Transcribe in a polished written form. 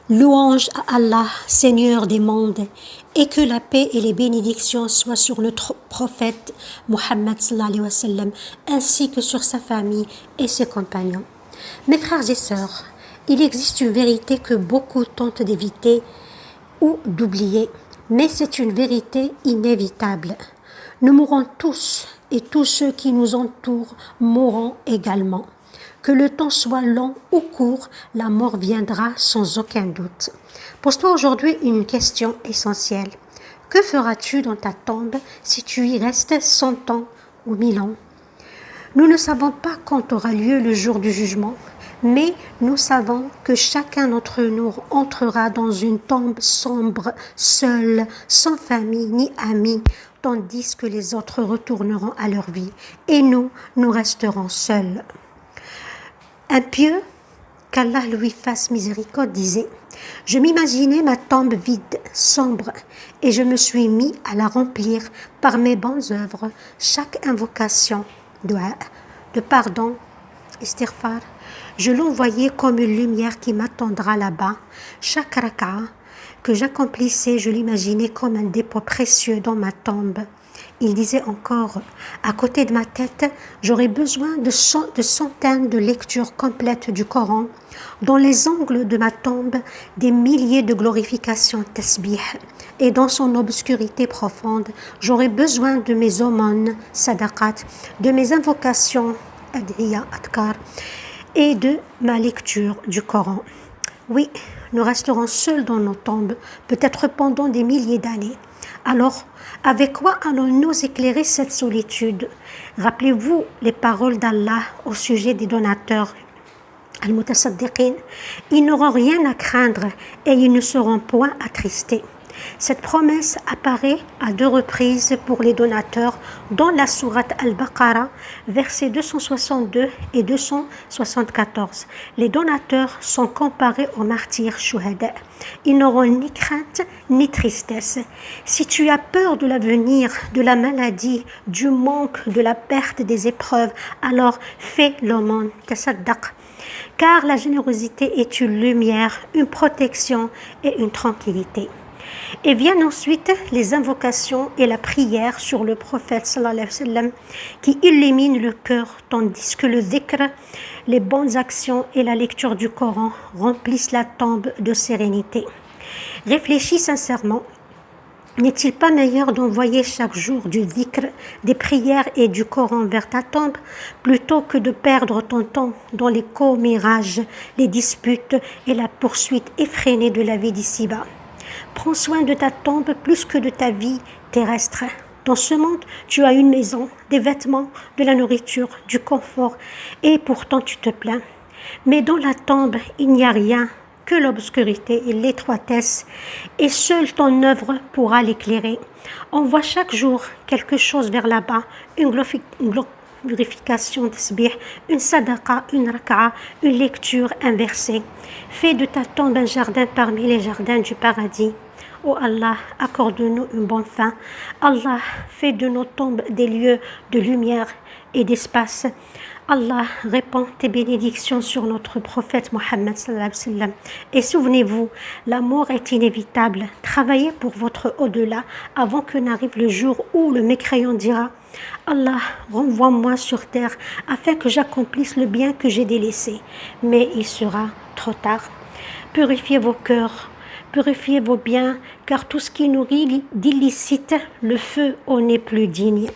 Louange à Allah, Seigneur des mondes, et que la paix et les bénédictions soient sur notre prophète Mohammed sallallahu alayhi wa sallam, ainsi que sur sa famille et ses compagnons. Mes frères et sœurs, il existe une vérité que beaucoup tentent d'éviter ou d'oublier, mais c'est une vérité inévitable. Nous mourrons tous et tous ceux qui nous entourent mourront également. Que le temps soit long ou court, la mort viendra sans aucun doute. Pose-toi aujourd'hui une question essentielle. Que feras-tu dans ta tombe si tu y restes 100 ans ou 1000 ans? Nous ne savons pas quand aura lieu le jour du jugement, mais nous savons que chacun d'entre nous entrera dans une tombe sombre, seul, sans famille ni amis, tandis que les autres retourneront à leur vie, et nous resterons seuls. Un pieux, qu'Allah lui fasse miséricorde, disait « Je m'imaginais ma tombe vide, sombre, et je me suis mis à la remplir par mes bonnes œuvres, chaque invocation, de pardon, istighfar. Je l'envoyais comme une lumière qui m'attendra là-bas. Chaque raka'a que j'accomplissais, je l'imaginais comme un dépôt précieux dans ma tombe. » Il disait encore, à côté de ma tête, j'aurais besoin de centaines de lectures complètes du Coran. Dans les angles de ma tombe, des milliers de glorifications tasbih. Et dans son obscurité profonde, j'aurais besoin de mes aumônes, sadaqat, de mes invocations, adhiya, adkar, et de ma lecture du Coran. Oui, nous resterons seuls dans nos tombes, peut-être pendant des milliers d'années. Alors, avec quoi allons-nous éclairer cette solitude? Rappelez-vous les paroles d'Allah au sujet des donateurs. Al-Mutasaddiqin, ils n'auront rien à craindre et ils ne seront point attristés. Cette promesse apparaît à 2 reprises pour les donateurs dans la sourate Al-Baqarah, versets 262 et 274. Les donateurs sont comparés aux martyrs shuhada. Ils n'auront ni crainte ni tristesse. Si tu as peur de l'avenir, de la maladie, du manque, de la perte des épreuves, alors fais l'aumône, tasaddaq. Car la générosité est une lumière, une protection et une tranquillité. Et viennent ensuite les invocations et la prière sur le prophète sallallahu alayhi wa sallam qui illumine le cœur, tandis que le dhikr, les bonnes actions et la lecture du Coran remplissent la tombe de sérénité. Réfléchis sincèrement. N'est-il pas meilleur d'envoyer chaque jour du dhikr, des prières et du Coran vers ta tombe, plutôt que de perdre ton temps dans les commérages, les disputes et la poursuite effrénée de la vie d'ici-bas? Prends soin de ta tombe plus que de ta vie terrestre. Dans ce monde, tu as une maison, des vêtements, de la nourriture, du confort, et pourtant tu te plains. Mais dans la tombe, il n'y a rien que l'obscurité et l'étroitesse, et seule ton œuvre pourra l'éclairer. Envoie chaque jour quelque chose vers là-bas, une glorification tasbih, une sadaqa, une raka'a, une lecture, un verset. Fais de ta tombe un jardin parmi les jardins du paradis. Oh Allah, accorde-nous une bonne fin. Allah, fais de nos tombes des lieux de lumière et d'espace. Allah, répand tes bénédictions sur notre prophète Mohammed sallallahu alayhi wa sallam. Et souvenez-vous, la mort est inévitable. Travaillez pour votre au-delà avant que n'arrive le jour où le mécréant dira « Allah, renvoie-moi sur terre afin que j'accomplisse le bien que j'ai délaissé. » Mais il sera trop tard. Purifiez vos cœurs, purifiez vos biens, car tout ce qui nourrit d'illicite, le feu en est plus digne.